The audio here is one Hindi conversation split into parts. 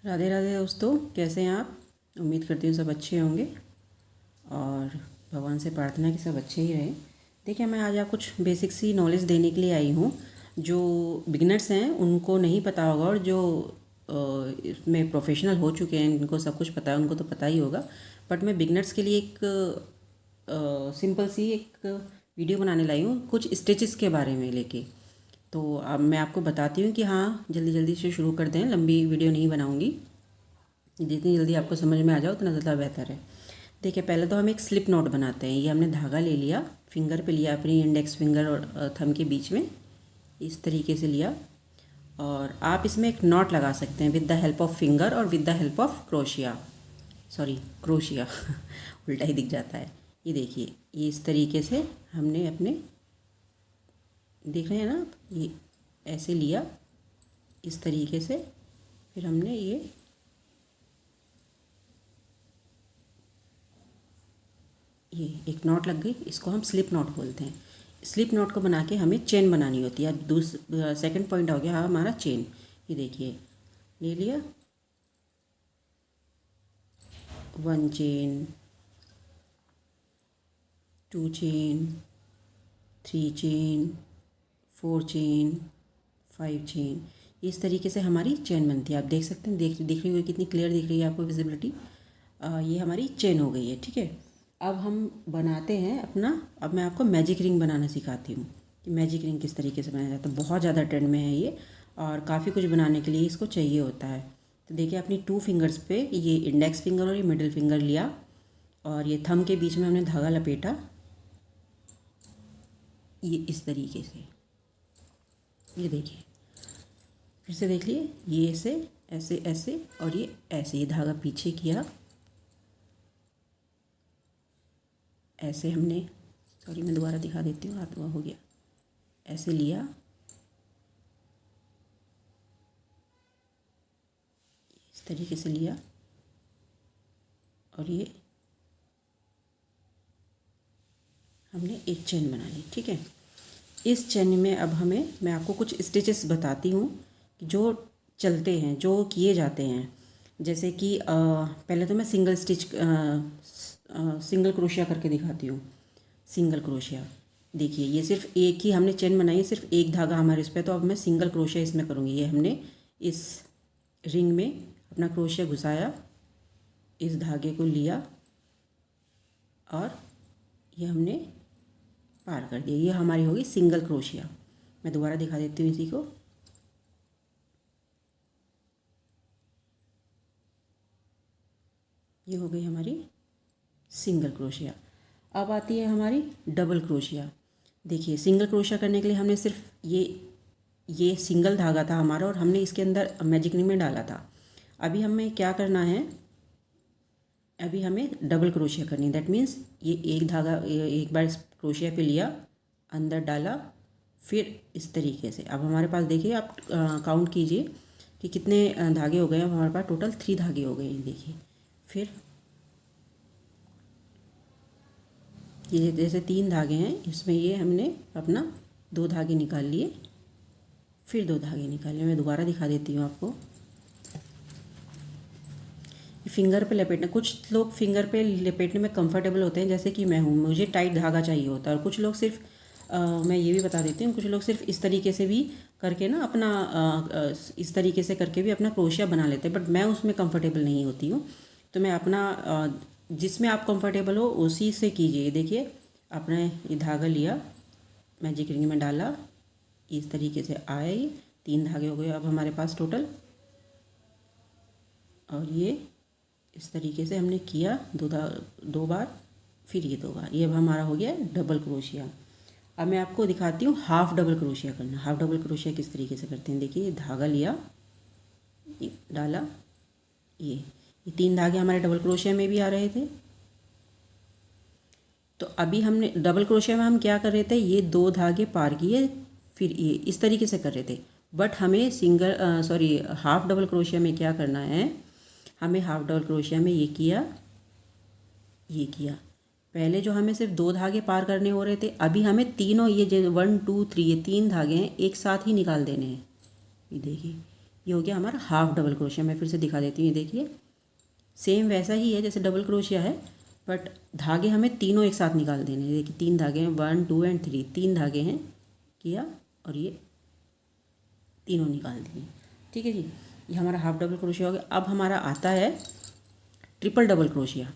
राधे राधे दोस्तों, कैसे हैं आप। उम्मीद करती हूँ सब अच्छे होंगे और भगवान से प्रार्थना कि सब अच्छे ही रहें। देखिए, मैं आज आप कुछ बेसिक सी नॉलेज देने के लिए आई हूँ। जो बिगिनर्स हैं उनको नहीं पता होगा, और जो इसमें प्रोफेशनल हो चुके हैं इनको सब कुछ पता है, उनको तो पता ही होगा। बट मैं बिगिनर्स के लिए एक सिंपल सी एक वीडियो बनाने लाई हूँ, कुछ स्टिचेस के बारे में लेके। तो अब मैं आपको बताती हूँ कि हाँ, जल्दी जल्दी से शुरू कर दें, लंबी वीडियो नहीं बनाऊँगी। जितनी जल्दी आपको समझ में आ जाए उतना ज़्यादा बेहतर है। देखिए, पहले तो हम एक स्लिप नॉट बनाते हैं। ये हमने धागा ले लिया, फिंगर पे लिया, अपनी इंडेक्स फिंगर और थंब के बीच में इस तरीके से लिया। और आप इसमें एक नॉट लगा सकते हैं with the help of finger और with the help of crochet उल्टा ही दिख जाता है। ये देखिए, ये इस तरीके से हमने अपने, देख रहे हैं ना आप, ये ऐसे लिया इस तरीके से। फिर हमने ये एक नॉट लग गई, इसको हम स्लिप नॉट बोलते हैं। स्लिप नॉट को बना के हमें चेन बनानी होती है। सेकंड पॉइंट हो गया हमारा चेन। ये देखिए, ले लिया 1 chain, 2 chain, 3 chain, 4 chain, 5 chain. इस तरीके से हमारी चेन बनती है। आप देख सकते हैं, दिख रही हुई कितनी क्लियर दिख रही है आपको विजिबिलिटी। ये हमारी चेन हो गई है। ठीक है, अब हम बनाते हैं अपना। अब मैं आपको मैजिक रिंग बनाना सिखाती हूँ कि मैजिक रिंग किस तरीके से बनाया जाता है। बहुत ज़्यादा ट्रेंड में है ये, और काफ़ी कुछ बनाने के लिए इसको चाहिए होता है। तो देखिए, अपनी 2 फिंगर्स पे ये इंडेक्स फिंगर और ये मिडिल फिंगर लिया, और ये थंब के बीच में हमने धागा लपेटा, ये इस तरीके से। ये देखिए, फिर से देख लिए, ये ऐसे ऐसे और ये ऐसे, ये धागा पीछे किया, ऐसे हमने, सॉरी मैं दोबारा दिखा देती हूँ, हाथ हुआ हो गया, ऐसे लिया, इस तरीके से लिया, और ये हमने एक चेन बना ली। ठीक है, इस चेन में अब मैं आपको कुछ स्टिचेस बताती हूँ जो चलते हैं, जो किए जाते हैं। जैसे कि पहले तो मैं सिंगल क्रोशिया करके दिखाती हूँ। सिंगल क्रोशिया, देखिए, ये सिर्फ एक ही हमने चेन बनाई है, सिर्फ एक धागा हमारे इस पर। तो अब मैं सिंगल क्रोशिया इसमें करूँगी। ये हमने इस रिंग में अपना क्रोशिया घुसाया, इस धागे को लिया और ये हमने पार कर दिया। ये हमारी होगी सिंगल क्रोशिया। मैं दोबारा दिखा देती हूँ इसी को। ये हो गई हमारी सिंगल क्रोशिया। अब आती है हमारी डबल क्रोशिया। देखिए, सिंगल क्रोशिया करने के लिए हमने सिर्फ ये सिंगल धागा था हमारा, और हमने इसके अंदर मैजिक रिंग में डाला था। अभी हमें क्या करना है, अभी हमें डबल क्रोशिया करनी है। दैट मीन्स ये एक धागा, एक बार इस क्रोशिया पे लिया, अंदर डाला, फिर इस तरीके से। अब हमारे पास देखिए, आप काउंट कीजिए कि कितने धागे हो गए। अब हमारे पास टोटल 3 धागे हो गए हैं। देखिए, फिर ये जैसे 3 धागे हैं, इसमें ये हमने अपना 2 धागे निकाल लिए, फिर 2 धागे निकाल लिए। मैं दोबारा दिखा देती हूँ आपको। फिंगर पे लपेटना, कुछ लोग फिंगर पे लपेटने में कंफर्टेबल होते हैं, जैसे कि मैं हूँ, मुझे टाइट धागा चाहिए होता है। और कुछ लोग सिर्फ मैं ये भी बता देती हूँ, कुछ लोग सिर्फ इस तरीके से भी करके ना अपना इस तरीके से करके भी अपना क्रोशिया बना लेते हैं। बट मैं उसमें कंफर्टेबल नहीं होती हूँ। तो मैं अपना जिसमें आप कंफर्टेबल हो उसी से कीजिए। देखिए, आपने ये धागा लिया, मैजिक रिंग में डाला, इस तरीके से आए, ये 3 धागे हो गए अब हमारे पास टोटल। और ये इस तरीके से हमने किया 2 बार, फिर ये 2 बार। ये अब हमारा हो गया डबल क्रोशिया। अब मैं आपको दिखाती हूँ हाफ डबल क्रोशिया करना। हाफ डबल क्रोशिया किस तरीके से करते हैं। देखिए, ये धागा लिया, डाला, ये 3 धागे हमारे डबल क्रोशिया में भी आ रहे थे। तो अभी हमने डबल क्रोशिया में हम क्या कर रहे थे, ये 2 धागे पार किए, फिर ये इस तरीके से कर रहे थे। बट हमें हाफ डबल क्रोशिया में क्या करना है, हमें हाफ डबल क्रोशिया में ये किया, पहले जो हमें सिर्फ 2 धागे पार करने हो रहे थे, अभी हमें तीनों, ये जो 1 2 3 ये 3 धागे हैं, एक साथ ही निकाल देने हैं। ये देखिए, ये हो गया हमारा हाफ डबल क्रोशिया। मैं फिर से दिखा देती हूँ, ये देखिए सेम वैसा ही है जैसे डबल क्रोशिया है, बट धागे हमें तीनों एक साथ निकाल देने हैं। देखिए 3 धागे हैं, 1 2 एंड 3, 3 धागे हैं किया और ये तीनों निकाल दिए। ठीक है जी, ये हमारा हाफ डबल क्रोशिया हो गया। अब हमारा आता है ट्रिपल डबल क्रोशिया।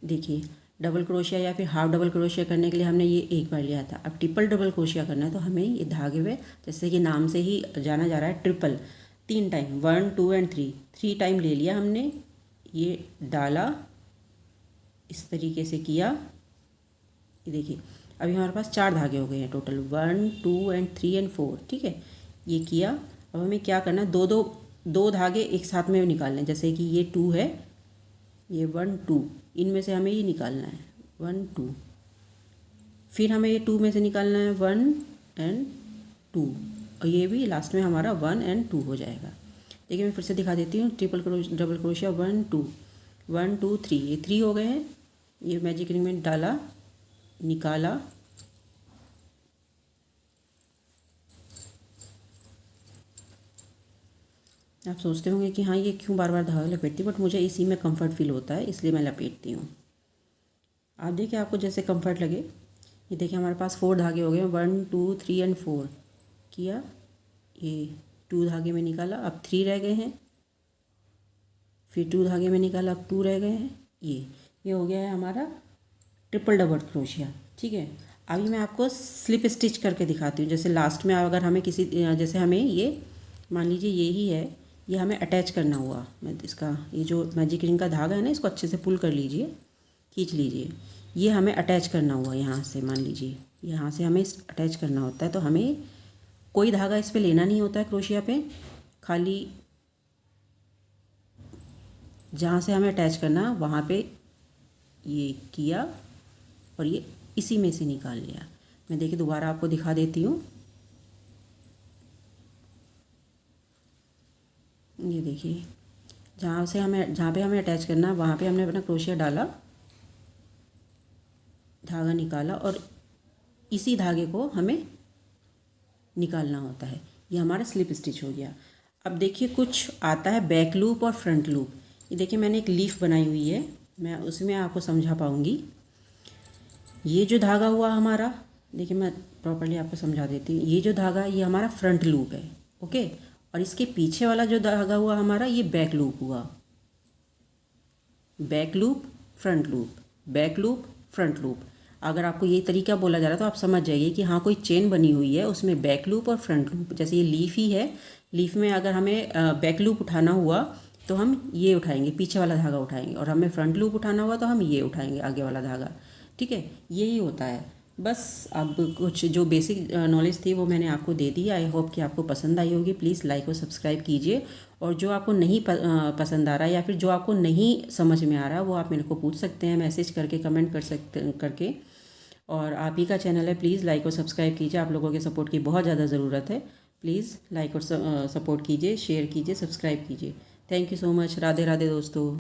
देखिए डबल क्रोशिया या फिर हाफ डबल क्रोशिया करने के लिए हमने ये एक बार लिया था। अब ट्रिपल डबल क्रोशिया करना है तो हमें ये धागे में, जैसे कि नाम से ही जाना जा रहा है ट्रिपल, 3 टाइम 1 2 एंड 3 टाइम ले लिया हमने, ये डाला, इस तरीके से किया। ये देखिए अभी हमारे पास 4 धागे हो गए हैं टोटल, 1 2 एंड 3 एंड 4। ठीक है, ये किया। अब हमें क्या करना है, दो धागे एक साथ में निकालने हैं। जैसे कि ये 2 है, ये 1 2, इनमें से हमें ये निकालना है 1 2, फिर हमें ये 2 में से निकालना है 1 एंड 2, और ये भी लास्ट में हमारा 1 एंड 2 हो जाएगा। देखिए मैं फिर से दिखा देती हूँ, डबल क्रोशिया 1 2 1 2 3, ये 3 हो गए हैं। ये मैजिक रिंग में डाला, निकाला, आप सोचते होंगे कि हाँ ये क्यों बार बार धागा लपेटती, बट मुझे इसी में कंफर्ट फील होता है इसलिए मैं लपेटती हूँ। आप देखिए आपको जैसे कंफर्ट लगे। ये देखिए हमारे पास 4 धागे हो गए, 1 2 3 एंड 4 किया, ये 2 धागे में निकाला, अब 3 रह गए हैं, फिर 2 धागे में निकाला, अब 2 रह गए हैं। ये हो गया है हमारा ट्रिपल डबल क्रोशिया। ठीक है, अभी मैं आपको स्लिप स्टिच करके दिखाती हूँ। जैसे लास्ट में अगर हमें किसी, जैसे हमें ये मान लीजिए यही है, ये हमें अटैच करना हुआ, मैं इसका ये जो मैजिक रिंग का धागा है ना, इसको अच्छे से पुल कर लीजिए, खींच लीजिए। ये हमें अटैच करना हुआ यहाँ से, मान लीजिए यहाँ से हमें अटैच करना होता है, तो हमें कोई धागा इस पर लेना नहीं होता है क्रोशिया पे, खाली जहाँ से हमें अटैच करना वहाँ पे ये किया और ये इसी में से निकाल लिया। मैं देखिए दोबारा आपको दिखा देती हूँ। ये देखिए जहाँ पे हमें अटैच करना है वहाँ पे हमने अपना क्रोशिया डाला, धागा निकाला और इसी धागे को हमें निकालना होता है। ये हमारा स्लिप स्टिच हो गया। अब देखिए कुछ आता है बैक लूप और फ्रंट लूप। ये देखिए मैंने एक लीफ बनाई हुई है, मैं उसमें आपको समझा पाऊँगी। ये जो धागा हुआ हमारा, देखिए मैं प्रॉपर्ली आपको समझा देती हूँ। ये जो धागा ये हमारा फ्रंट लूप है, ओके, और इसके पीछे वाला जो धागा हुआ हमारा ये बैक लूप हुआ। Back loop front loop, back loop front loop. अगर आपको ये तरीका बोला जा रहा है तो आप समझ जाइए कि हाँ कोई चेन बनी हुई है, उसमें बैक लूप और फ्रंट लूप। जैसे ये लीफ ही है, लीफ में अगर हमें बैक लूप उठाना हुआ तो हम ये उठाएंगे, पीछे वाला धागा उठाएंगे, और हमें फ्रंट लूप उठाना हुआ तो हम ये उठाएंगे, आगे वाला धागा। ठीक है, यही होता है बस। अब कुछ जो बेसिक नॉलेज थी वो मैंने आपको दे दी। आई होप कि आपको पसंद आई होगी। प्लीज़ लाइक और सब्सक्राइब कीजिए, और जो आपको नहीं पसंद आ रहा है या फिर जो आपको नहीं समझ में आ रहा है वो आप मेरे को पूछ सकते हैं, मैसेज करके, कमेंट कर सकते करके। और आप ही का चैनल है, प्लीज़ लाइक और सब्सक्राइब कीजिए। आप लोगों के सपोर्ट की बहुत ज़्यादा ज़रूरत है। प्लीज़ लाइक और सपोर्ट कीजिए, शेयर कीजिए, सब्सक्राइब कीजिए। Thank you so much. Radhe Radhe दोस्तों।